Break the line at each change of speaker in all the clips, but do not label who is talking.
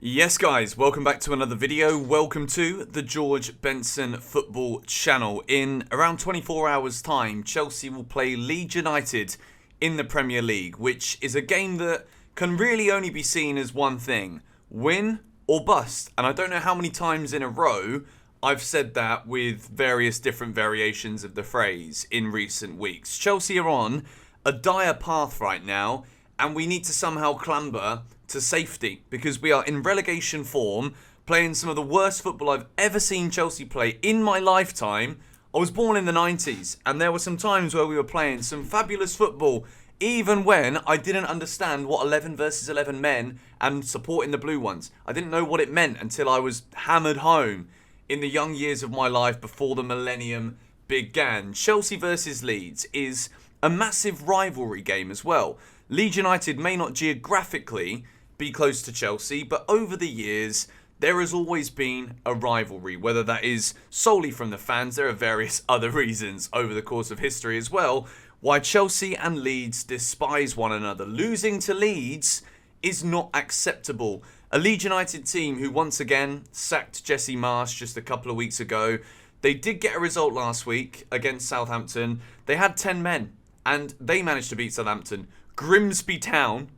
Yes guys, welcome back to another video. Welcome to the George Benson Football Channel. In around 24 hours time, Chelsea will play Leeds United in the Premier League, which is a game that can really only be seen as one thing: win or bust. And I don't know how many times in a row I've said that with various different variations of the phrase in recent weeks. Chelsea are on a dire path right now, and we need to somehow clamber to safety because we are in relegation form, playing some of the worst football I've ever seen Chelsea play in my lifetime. I was born in the 90s, and there were some times where we were playing some fabulous football, even when I didn't understand what 11 versus 11 men and supporting the blue ones. I didn't know what it meant until I was hammered home in the young years of my life before the millennium began. Chelsea versus Leeds is a massive rivalry game as well. Leeds United may not geographically be close to Chelsea, but over the years there has always been a rivalry, whether that is solely from the fans. There are various other reasons over the course of history as well why Chelsea and Leeds despise one another. Losing to Leeds is not acceptable. A Leeds United team who once again sacked Jesse Marsch just a couple of weeks ago. They did get a result last week against Southampton. They had 10 men and they managed to beat Southampton. Grimsby Town,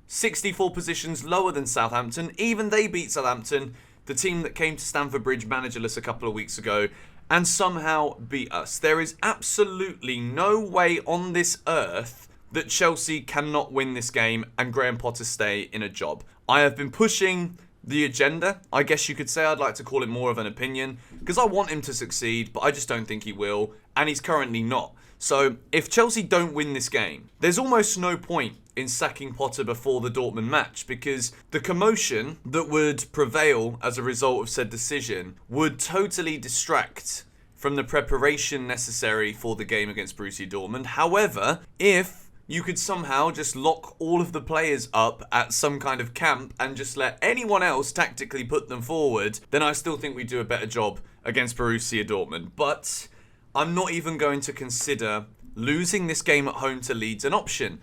64 positions lower than Southampton. Even they beat Southampton, the team that came to Stamford Bridge managerless a couple of weeks ago, and somehow beat us. There is absolutely no way on this earth that Chelsea cannot win this game and Graham Potter stay in a job. I have been pushing the agenda. I guess you could say I'd like to call it more of an opinion, because I want him to succeed, but I just don't think he will, and he's currently not. So if Chelsea don't win this game, there's almost no point in sacking Potter before the Dortmund match, because the commotion that would prevail as a result of said decision would totally distract from the preparation necessary for the game against Borussia Dortmund. However, if you could somehow just lock all of the players up at some kind of camp and just let anyone else tactically put them forward, then I still think we do a better job against Borussia Dortmund. But I'm not even going to consider losing this game at home to Leeds an option.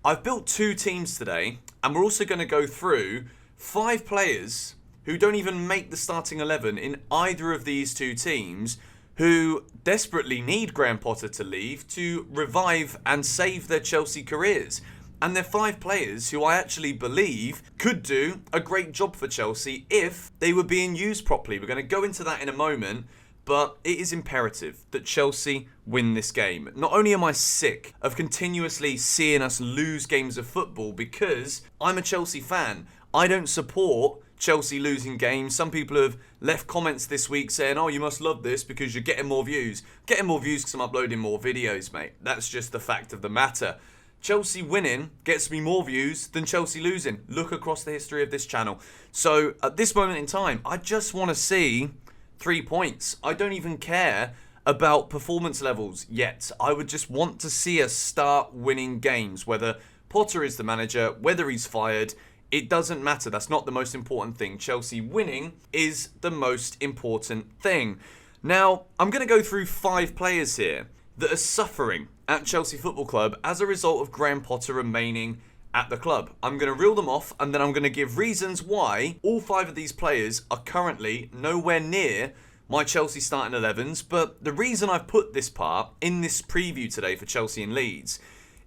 I've built two teams today, and we're also going to go through 5 players who don't even make the starting 11 in either of these two teams, who desperately need Graham Potter to leave to revive and save their Chelsea careers. And they're 5 players who I actually believe could do a great job for Chelsea if they were being used properly. We're going to go into that in a moment. But it is imperative that Chelsea win this game. Not only am I sick of continuously seeing us lose games of football, because I'm a Chelsea fan. I don't support Chelsea losing games. Some people have left comments this week saying, oh, you must love this because you're getting more views. Getting more views because I'm uploading more videos, mate. That's just the fact of the matter. Chelsea winning gets me more views than Chelsea losing. Look across the history of this channel. So at this moment in time, I just want to see 3 points. I don't even care about performance levels yet. I would just want to see us start winning games. Whether Potter is the manager, whether he's fired, it doesn't matter. That's not the most important thing. Chelsea winning is the most important thing. Now, I'm going to go through 5 players here that are suffering at Chelsea Football Club as a result of Graham Potter remaining at the club. I'm going to reel them off, and then I'm going to give reasons why all 5 of these players are currently nowhere near my Chelsea starting 11s. But the reason I've put this part in this preview today for Chelsea and Leeds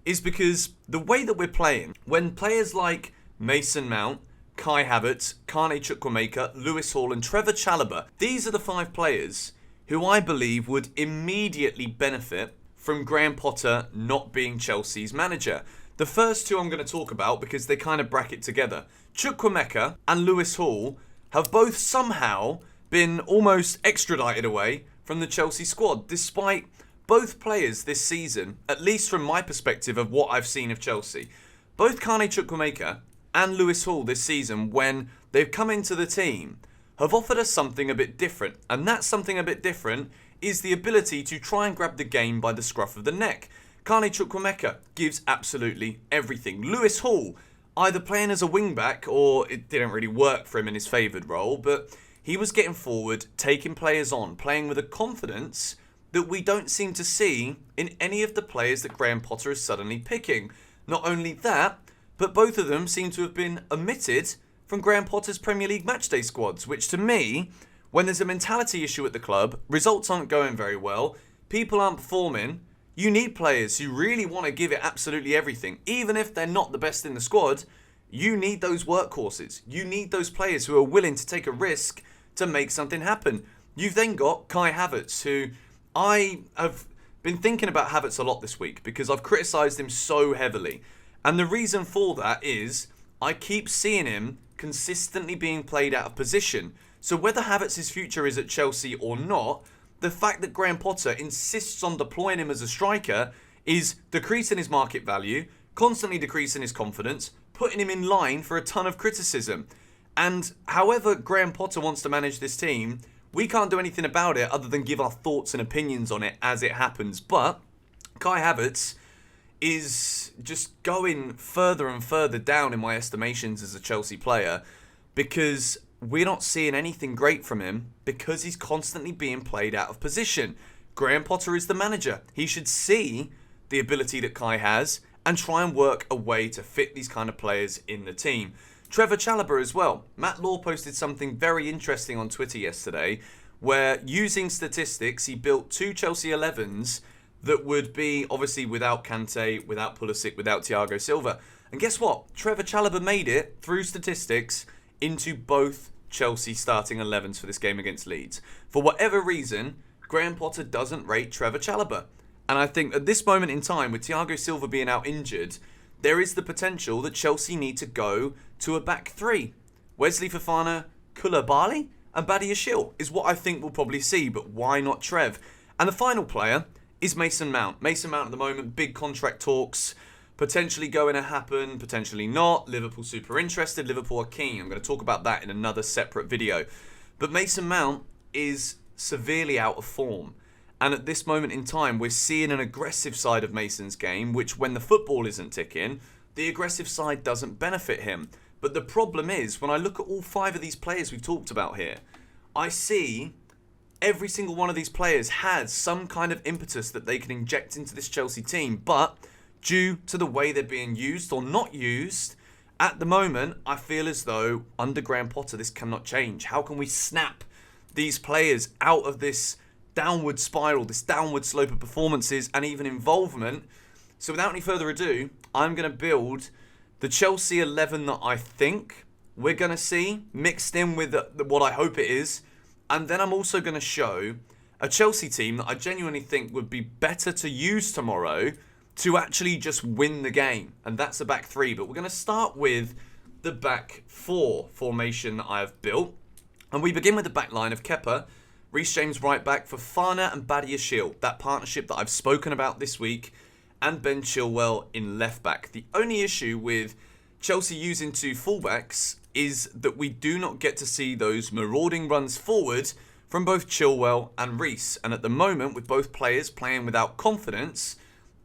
is because the way that we're playing, when players like Mason Mount, Kai Havertz, Kane Chukwuemeka, Lewis Hall and Trevor Chalobah, these are the 5 players who I believe would immediately benefit from Graham Potter not being Chelsea's manager. The first 2 I'm going to talk about because they kind of bracket together. Chukwuemeka and Lewis Hall have both somehow been almost extradited away from the Chelsea squad, despite both players this season, at least from my perspective of what I've seen of Chelsea. Both Kane Chukwuemeka and Lewis Hall this season, when they've come into the team, have offered us something a bit different. And that something a bit different is the ability to try and grab the game by the scruff of the neck. Kane Chukwuemeka gives absolutely everything. Lewis Hall, either playing as a wing-back, or it didn't really work for him in his favoured role, but he was getting forward, taking players on, playing with a confidence that we don't seem to see in any of the players that Graham Potter is suddenly picking. Not only that, but both of them seem to have been omitted from Graham Potter's Premier League matchday squads, which to me, when there's a mentality issue at the club, results aren't going very well, people aren't performing, you need players who really want to give it absolutely everything. Even if they're not the best in the squad, you need those workhorses. You need those players who are willing to take a risk to make something happen. You've then got Kai Havertz, who I have been thinking about Havertz a lot this week because I've criticised him so heavily. And the reason for that is I keep seeing him consistently being played out of position. So whether Havertz's future is at Chelsea or not, the fact that Graham Potter insists on deploying him as a striker is decreasing his market value, constantly decreasing his confidence, putting him in line for a ton of criticism. And however Graham Potter wants to manage this team, we can't do anything about it other than give our thoughts and opinions on it as it happens. But Kai Havertz is just going further and further down in my estimations as a Chelsea player because we're not seeing anything great from him because he's constantly being played out of position. Graham Potter is the manager. He should see the ability that Kai has and try and work a way to fit these kind of players in the team. Trevor Chalobah as well. Matt Law posted something very interesting on Twitter yesterday where using statistics he built 2 Chelsea 11s that would be obviously without Kante, without Pulisic, without Thiago Silva. And guess what? Trevor Chalobah made it through statistics into both Chelsea starting 11s for this game against Leeds. For whatever reason, Graham Potter doesn't rate Trevor Chalobah. And I think at this moment in time, with Thiago Silva being out injured, there is the potential that Chelsea need to go to a back 3. Wesley Fofana, Koulibaly and Badiashile is what I think we'll probably see, but why not Trev? And the final player is Mason Mount. Mason Mount at the moment, big contract talks, potentially going to happen, potentially not. Liverpool super interested, Liverpool are keen. I'm going to talk about that in another separate video. But Mason Mount is severely out of form. And at this moment in time, we're seeing an aggressive side of Mason's game, which when the football isn't ticking, the aggressive side doesn't benefit him. But the problem is, when I look at all 5 of these players we've talked about here, I see every single one of these players has some kind of impetus that they can inject into this Chelsea team. But due to the way they're being used or not used, at the moment, I feel as though under Graham Potter, this cannot change. How can we snap these players out of this downward spiral, this downward slope of performances and even involvement? So without any further ado, I'm going to build the Chelsea 11 that I think we're going to see mixed in with what I hope it is. And then I'm also going to show a Chelsea team that I genuinely think would be better to use tomorrow to actually just win the game. And that's the back 3. But we're going to start with the back 4 formation that I have built. And we begin with the back line of Kepa, Reece James right back, Fofana and Badiashile, that partnership that I've spoken about this week, and Ben Chilwell in left back. The only issue with Chelsea using 2 fullbacks is that we do not get to see those marauding runs forward from both Chilwell and Reece. And at the moment, with both players playing without confidence,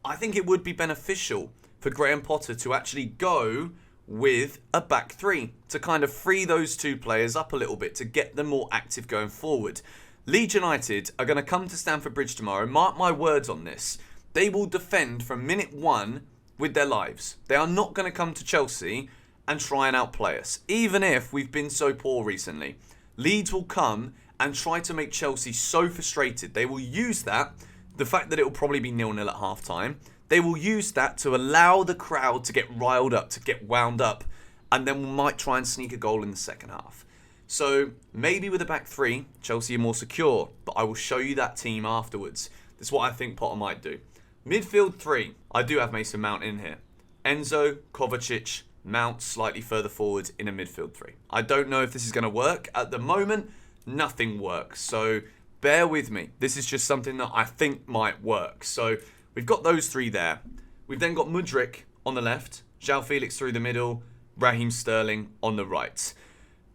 I think it would be beneficial for Graham Potter to actually go with a back 3 to kind of free those 2 players up a little bit to get them more active going forward. Leeds United are going to come to Stamford Bridge tomorrow. Mark my words on this. They will defend from minute 1 with their lives. They are not going to come to Chelsea and try and outplay us, even if we've been so poor recently. Leeds will come and try to make Chelsea so frustrated. They will use that, the fact that it will probably be 0-0 at half-time, they will use that to allow the crowd to get riled up, to get wound up, and then we might try and sneak a goal in the second half. So maybe with a back 3, Chelsea are more secure, but I will show you that team afterwards. That's what I think Potter might do. Midfield 3, I do have Mason Mount in here. Enzo, Kovacic, Mount slightly further forward in a midfield 3. I don't know if this is going to work. At the moment, nothing works. So bear with me. This is just something that I think might work. So we've got those 3 there. We've then got Mudryk on the left, João Felix through the middle, Raheem Sterling on the right.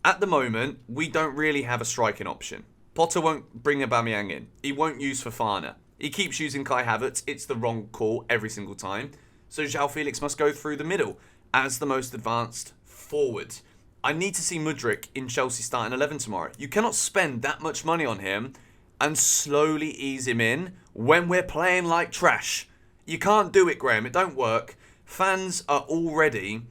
At the moment, we don't really have a striking option. Potter won't bring Aubameyang in. He won't use Fofana. He keeps using Kai Havertz. It's the wrong call every single time. So João Felix must go through the middle as the most advanced forward. I need to see Mudryk in Chelsea starting 11 tomorrow. You cannot spend that much money on him and slowly ease him in when we're playing like trash. You can't do it, Graham. It don't work. Fans are already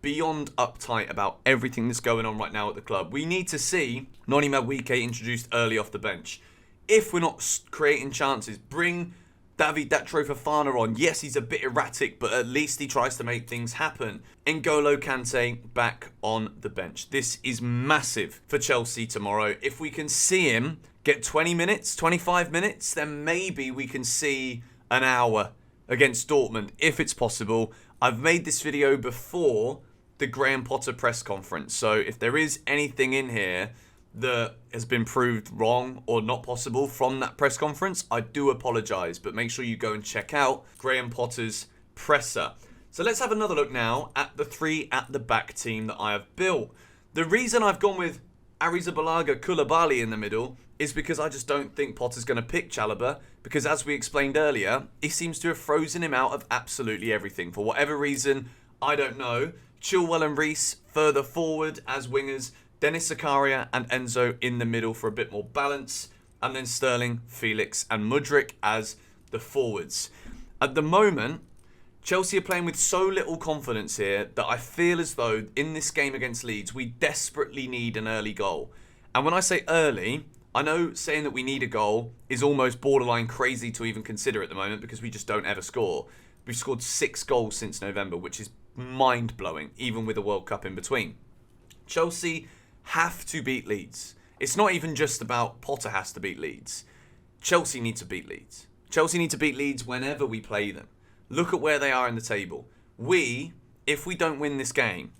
beyond uptight about everything that's going on right now at the club. We need to see Noni Madueke introduced early off the bench. If we're not creating chances, bring David Datro Fofana on. Yes, he's a bit erratic, but at least he tries to make things happen. N'Golo Kante back on the bench. This is massive for Chelsea tomorrow. If we can see him get 20 minutes, 25 minutes, then maybe we can see an hour against Dortmund, if it's possible. I've made this video before the Graham Potter press conference, so if there is anything in here that has been proved wrong or not possible from that press conference, I do apologise, but make sure you go and check out Graham Potter's presser. So let's have another look now at the three at the back team that I have built. The reason I've gone with Arrizabalaga Koulibaly in the middle is because I just don't think Potter's going to pick Chalobah, because as we explained earlier, he seems to have frozen him out of absolutely everything. For whatever reason, I don't know. Chilwell and Reece further forward as wingers, Dennis Zakaria and Enzo in the middle for a bit more balance, and then Sterling, Felix and Mudryk as the forwards. At the moment, Chelsea are playing with so little confidence here that I feel as though in this game against Leeds, we desperately need an early goal. And when I say early, I know saying that we need a goal is almost borderline crazy to even consider at the moment because we just don't ever score. We've scored 6 goals since November, which is mind-blowing, even with a World Cup in between. Chelsea have to beat Leeds. It's not even just about Potter has to beat Leeds. Chelsea need to beat Leeds. Chelsea need to beat Leeds whenever we play them. Look at where they are in the table. If we don't win this game,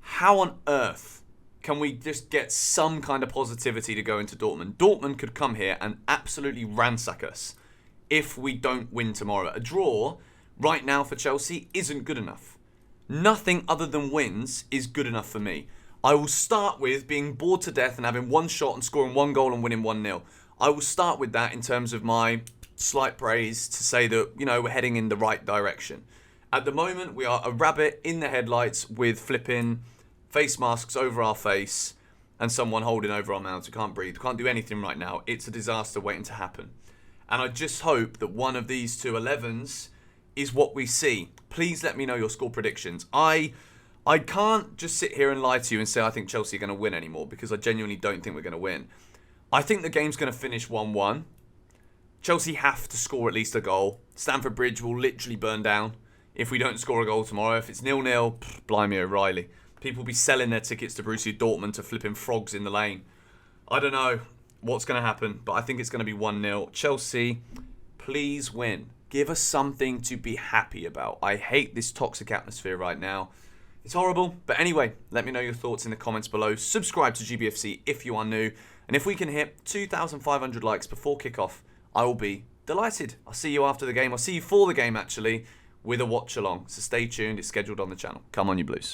how on earth can we just get some kind of positivity to go into Dortmund? Dortmund could come here and absolutely ransack us if we don't win tomorrow. A draw right now for Chelsea isn't good enough. Nothing other than wins is good enough for me. I will start with being bored to death and having one shot and scoring 1 goal and winning 1-0. I will start with that in terms of my slight praise to say that, we're heading in the right direction. At the moment, we are a rabbit in the headlights with flipping face masks over our face and someone holding over our mouths. We can't breathe. We can't do anything right now. It's a disaster waiting to happen. And I just hope that one of these two 11s is what we see. Please let me know your score predictions. I can't just sit here and lie to you and say I think Chelsea are going to win anymore, because I genuinely don't think we're going to win. I think the game's going to finish 1-1. Chelsea have to score at least a goal. Stamford Bridge will literally burn down if we don't score a goal tomorrow. If it's 0-0, blimey O'Reilly. People will be selling their tickets to Borussia Dortmund to flipping frogs in the lane. I don't know what's going to happen, but I think it's going to be 1-0. Chelsea, please win. Give us something to be happy about. I hate this toxic atmosphere right now. It's horrible. But anyway, let me know your thoughts in the comments below. Subscribe to GBFC if you are new. And if we can hit 2,500 likes before kickoff, I will be delighted. I'll see you after the game. I'll see you for the game, actually, with a watch along. So stay tuned. It's scheduled on the channel. Come on, you Blues.